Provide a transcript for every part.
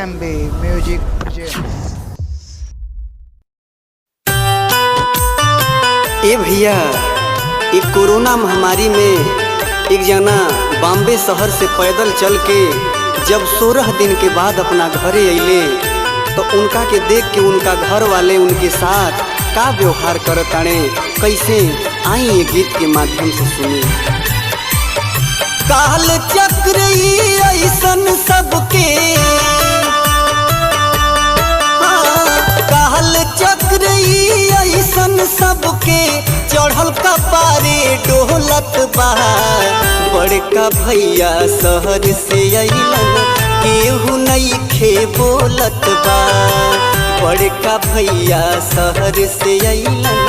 MB Music presents। ए भैया, एक corona महामारी में एक जना बॉम्बे शहर से पैदल चल के जब 16 दिन के बाद अपना घरे अइले तो उनका के देख के उनका घर वाले उनके साथ का व्यवहार करताने, कैसे आई ये गीत के माध्यम से सुनी। काल चक्र ऐसन सबके, काल चक्र ऐसन सबके चढ़ल कपारे डोलत बा। बड़का भैया शहर से अइलन केहू नइखे बोलत बा। बड़का भैया शहर से अइलन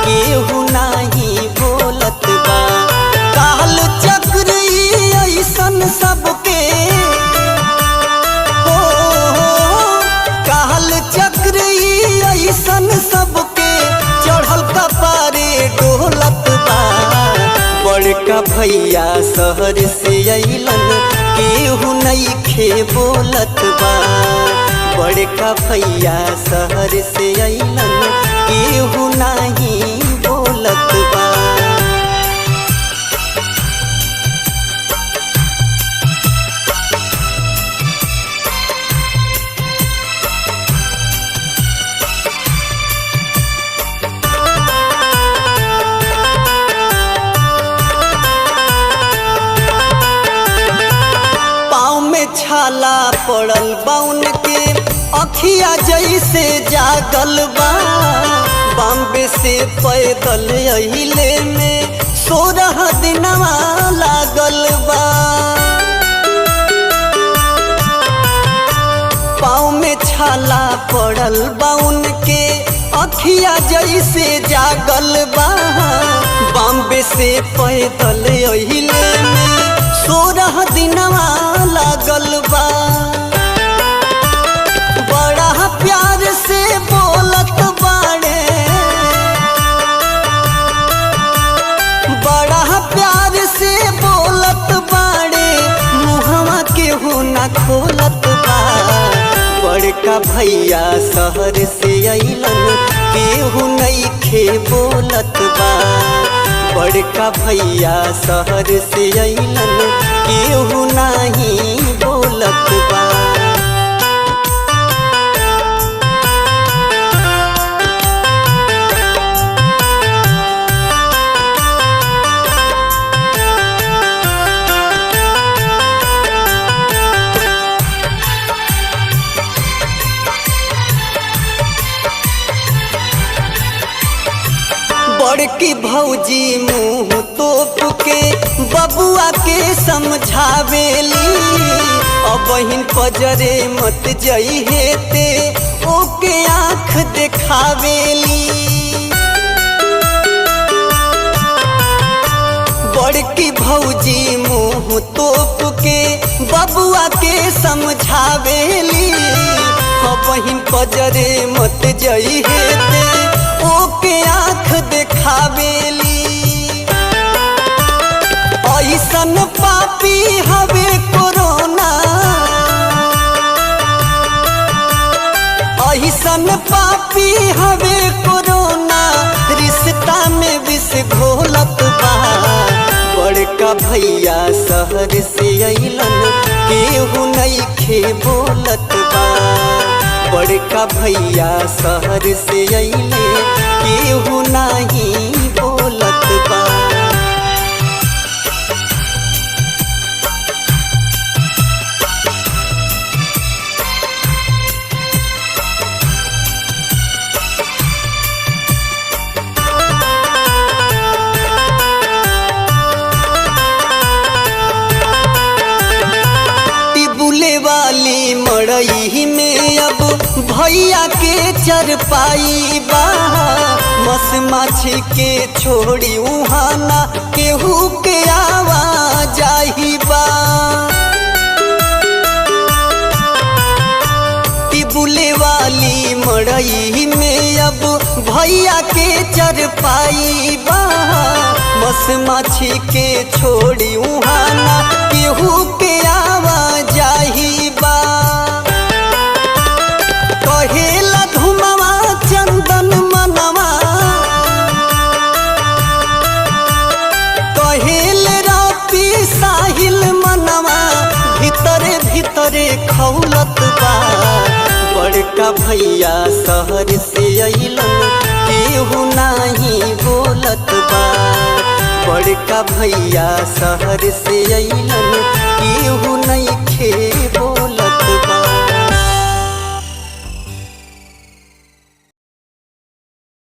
केहू नाही बोलत बा। काल चक्र ऐसन सबके, हो काल चक्र ऐसन सबके चढ़ल कपारे डोलत बा। बड़का भैया शहर से अइलन केहू नइखे बोलत बा। बड़का भैया शहर से अइलन केहू नाही बोलत बा। छाला पड़ल बाउन के अखिया जैसे जागल बा। बॉम्बे से पैदल अइले में 16 दिनवा लागल बा। पाँव में छाला पड़ल बाउन के अखिया जैसे जागल बा। बॉम्बे से पैदल अइले में 16 दिनवा लागल बा। बड़ा प्यार से बोलत बाड़े, बड़ा प्यार से बोलत बाड़े, मुहवा केहू ना खोलत बा। बड़का भैया शहर से अइलन केहू नइखे बोलत बा। बड़का भैया शहर से अइलन केहू नाही बोलत बा। बड़की भौजी मुँह तोप के बबुआ के समझावेली, अब बहिन पजरे मत जइहे ते ओके आँख देखावेली। बड़की भौजी मुँह तोप के बबुआ के समझावेली, अब बहिन पजरे मत जइहे ते ओके आँख देखावेली। ऐसन पापी हवे कोरोना, ऐसन पापी हवे कोरोना, रिश्ता में विष घोलत बा। बड़का भैया शहर से अइलन केहू नइखे बोलत बा। बड़का भैया शहर से अइले केहू नाही बोलत बा। टिबुले वाली मड़ई में अब भैया के चरपाई बा। मस माछी के छोड़ी उहाना केहू के आवाजाही बा। टिबुले वाली मड़ई में अब भैया के चरपाई बा। मस माछी के छोड़ी उहाना केहू के आवाजाही बा। खौलत बा। बड़का भैया शहर से अइलन केहू नाही बोलत बा। बड़का भैया शहर से अइलन केहू नइखे बोलत बा।